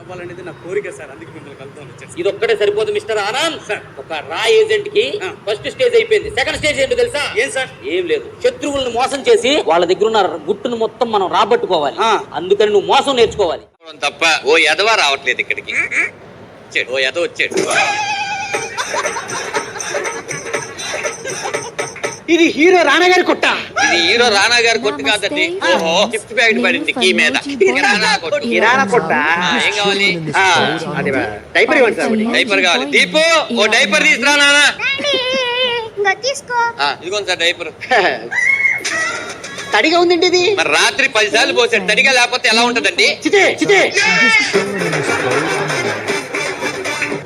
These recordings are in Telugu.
అవ్వాలనేది నా కోరిక సార్, అందుకే మిమ్మల్ని కలుద్దాం వచ్చాను. ఇది ఒక్కటే సరిపోదు మిస్టర్ ఆనంద్ సార్. ఒక రా ఏజెంట్ కి ఫస్ట్ స్టేజ్ అయిపోయింది. సెకండ్ స్టేజ్ ఏంటో తెలుసా? ఏం సార్? ఏం లేదు, శత్రువులను మోసం చేసి వాళ్ళ దగ్గర ఉన్న గుట్టును మొత్తం మనం రాబట్టుకోవాలి. అందుకని నువ్వు మోసం నేర్చుకోవాలి తప్ప ఓ ఎదవా రావట్లేదు ఇక్కడికి. ఓ ఎదవ వచ్చాడు. ఇది హీరో రానా గారి కొట్ట. ఇది హీరో రానా గారి కొట్టు కాదండి. ఓహో, గిఫ్ట్ ప్యాకెట్ పడింది కీ మీద. కిరాణా కొట్టు. కిరాణా కొట్ట. ఏం కావాలి? అది డైపర్ ఇవ్వండి సార్. డైపర్ కావాలి. దీపు ఓ డైపర్ తీసుకురా నాన్న. తీసుకో. ఇదిగోండి సార్ డైపర్. తడిగా ఉందండి ఇది. మరి రాత్రి 10 సార్లు పోసాడు. తడిగా లేకపోతే ఎలా ఉంటదండి? చితే చితే.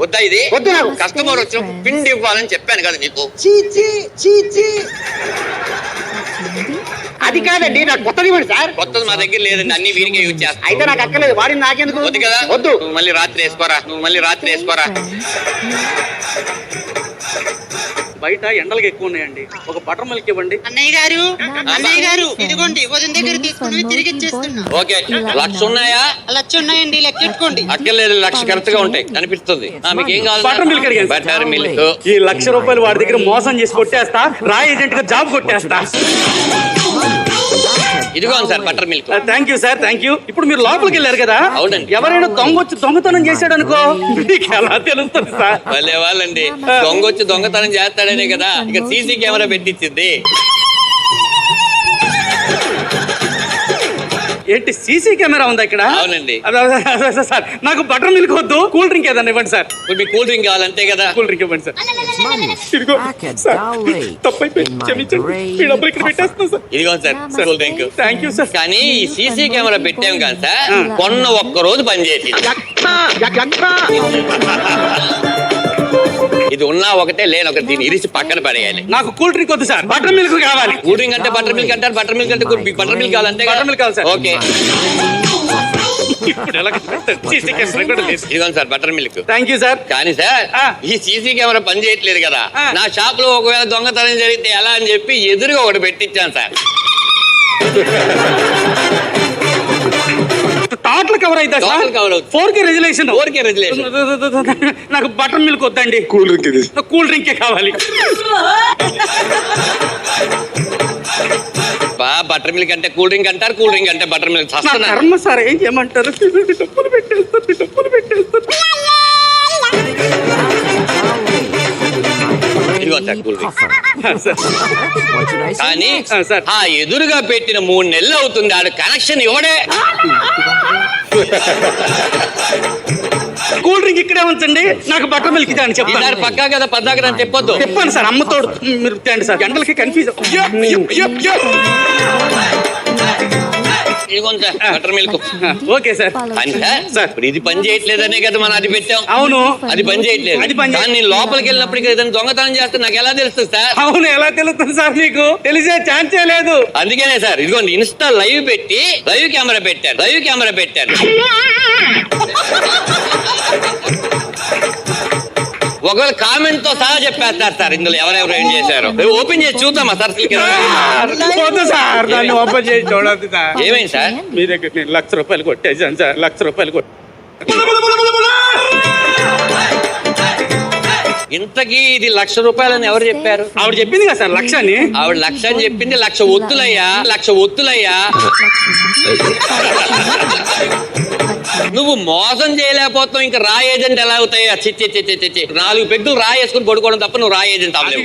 వద్దా ఇది? వద్దు నాకు. కస్టమర్ వచ్చినప్పుడు పిండి ఇవ్వాలని చెప్పాను కదా నీకు. అది కాదండి, నాకు కొత్తది ఇవ్వండి సార్. కొత్తది మా దగ్గర లేదండి, అన్ని వీరికే యూజ్ చేస్తాం. అయితే నాకు అక్కర్లేదు, వాడిని నాకెందుకు? వద్దు కదా. వద్దు. నువ్వు మళ్ళీ రాత్రి వేసుకోరా. బయట ఎండలకు ఎక్కువ ఉన్నాయండి, ఒక బటర్ మిల్క్ ఇవ్వండి. అన్నయ్య గారు ఇదిగోండి వదిన దగ్గర తీసుకుని తిరిగి ఇచ్చేస్తున్నా. ఓకే, 1,00,000 ఉన్నాయా? లక్ష ఉన్నాయండి, లెక్కెట్టుకోండి. అక్కర్లేదు, 1,00,000 కరెక్ట్ గా ఉంటాయి అనిపిస్తుంది. మీకు ఏం కావాలి? బటర్ మిల్క్ అడిగాను. Butter milk. ఈ ₹1,00,000 వాడి దగ్గర మోసం చేసి కొట్టేస్తా, రా ఏజెంట్ గా జాబ్ కొట్టేస్తా. ఇదిగోండి sir butter milk. Thank you sir, thank you. ఇప్పుడు మీరు లోపలికి వెళ్ళారు కదా, అవునండి. ఎవరైనా దొంగ వచ్చి దొంగతనం చేశాడు అనుకో, మీకు ఎలా తెలుస్తుంది సార్? వాళ్ళే వాళ్ళండి, దొంగ వచ్చి దొంగతనం చేస్తాడనే కదా ఇక సీసీ కెమెరా పెట్టించింది. ఏంటి సీసీ కెమెరా ఉందా ఇక్కడ? అవునండి. సార్ నాకు బటర్ మిల్క్ వద్దు, కూల్ డ్రింక్ ఏదన్నా ఇవ్వండి సార్. ఇప్పుడు మీకు కూల్ డ్రింక్ కావాలంతే కదా. కూల్ డ్రింక్ ఇవ్వండి సార్. ఇదిగో సార్, తప్పైపోయింది, క్షమించండి. ఈ డబ్బులు ఇక్కడ పెట్టేస్తున్నా సార్. ఇదిగోండి sir cool drink. Thank you sir. కానీ ఈ సీసీ కెమెరా పెట్టాం కదా సార్, కొన్న ఒక్క రోజు పనిచేసి ఇది ఉన్నా ఒకటే లేని ఒకటి, దీన్ని ఇరిసి పక్కన పడేయాలి. నాకు కూల్ డ్రింక్ వద్దు సార్, బటర్ మిల్క్ కావాలి. కూల్ డ్రింక్ అంటే బటర్ మిల్క్ అంటారు, బటర్ మిల్క్ అంటే బటర్ మిల్క్ కావాలంటే బటర్ మిల్క్ కావాలి సార్. ఓకే, ఇప్పుడు ఎలా సీసీ కెమెరా కూడా లేదు. ఇదిగోండి sir butter milk. Thank you sir. కానీ సార్ ఈ సీసీ కెమెరా పని చేయట్లేదు కదా, నా షాప్ లో ఒకవేళ దొంగతనం జరిగితే ఎలా అని చెప్పి ఎదురుగా ఒకటి పెట్టించాను సార్. టాటల్ కవర్ అయితే సార్, 4K రెజల్యూషన్. నాకు బటర్ మిల్క్ వద్దండి, కూల్ డ్రింక్, కూల్ డ్రింకే కావాలి. బటర్ మిల్క్ అంటే కూల్ డ్రింక్ అంటారు, కూల్ డ్రింక్ అంటే బటర్ మిల్క్. కర్మ సార్, ఏం చేయమంటారు? డబ్బులు పెట్టేస్తారు. ఇదిగో సార్ కూల్ డ్రింక్. కానీ ఆ ఎదురుగా పెట్టిన 3 నెలలు అవుతుంది, ఆడు కనెక్షన్ ఇవ్వడే. కూల్ డ్రింక్ ఇక్కడే ఉంచండి, నాకు బటర్ మిల్క్ ఇదే అని చెప్పాను. పక్కా కదా, పద్దాక అని చెప్పొద్దు. చెప్పాను సార్, అమ్మతోడు. మీరు తేండి సార్, గంటలకి కన్ఫ్యూజ్. ఇదిగోండి sir butter milk. Okay sir. Sir ఇప్పుడు ఇది పని చేయట్లేదనే కదా మనం అది పెట్టాం. అవును, అది పని చేయట్లేదు. కానీ నేను లోపలికి వెళ్ళినప్పుడు ఏదైనా దొంగతనం చేస్తే నాకు ఎలా తెలుస్తుంది సార్? అవును, ఎలా తెలుస్తుంది సార్? మీకు తెలిసే ఛాన్సే లేదు. అందుకనే సార్ ఇదిగోండి ఇన్స్టా లైవ్ పెట్టి లైవ్ కెమెరా పెట్టాను. ఒకవేళ కామెంట్ తో సహా చెప్పేస్తారు సార్ ఇందులో ఎవరెవరు ఏం చేశారు. ఓపెన్ చేసి చూద్దామా సార్? సార్ దాన్ని ఓపెన్ చేసి చూడద్దు సార్. ఏమైంది సార్? మీ దగ్గర నేను ₹1,00,000 కొట్టేసాను సార్, ₹1,00,000 ఇంతకీ ఇది ₹1,00,000 ఎవరు చెప్పారు? ఆవిడ చెప్పింది కదా సార్, 1,00,000 అని. ఆవిడ 1,00,000 అని చెప్పింది. 1,00,000 ఒత్తులయ్యా. నువ్వు మోసం చేయలేకపోతావు, ఇంకా రా ఏజెంట్ ఎలా అవుతాయి? 4 పెగ్గులు రా వేసుకుని పడుకోవడం తప్ప నువ్వు రా ఏజెంట్ అవ్వలేవు.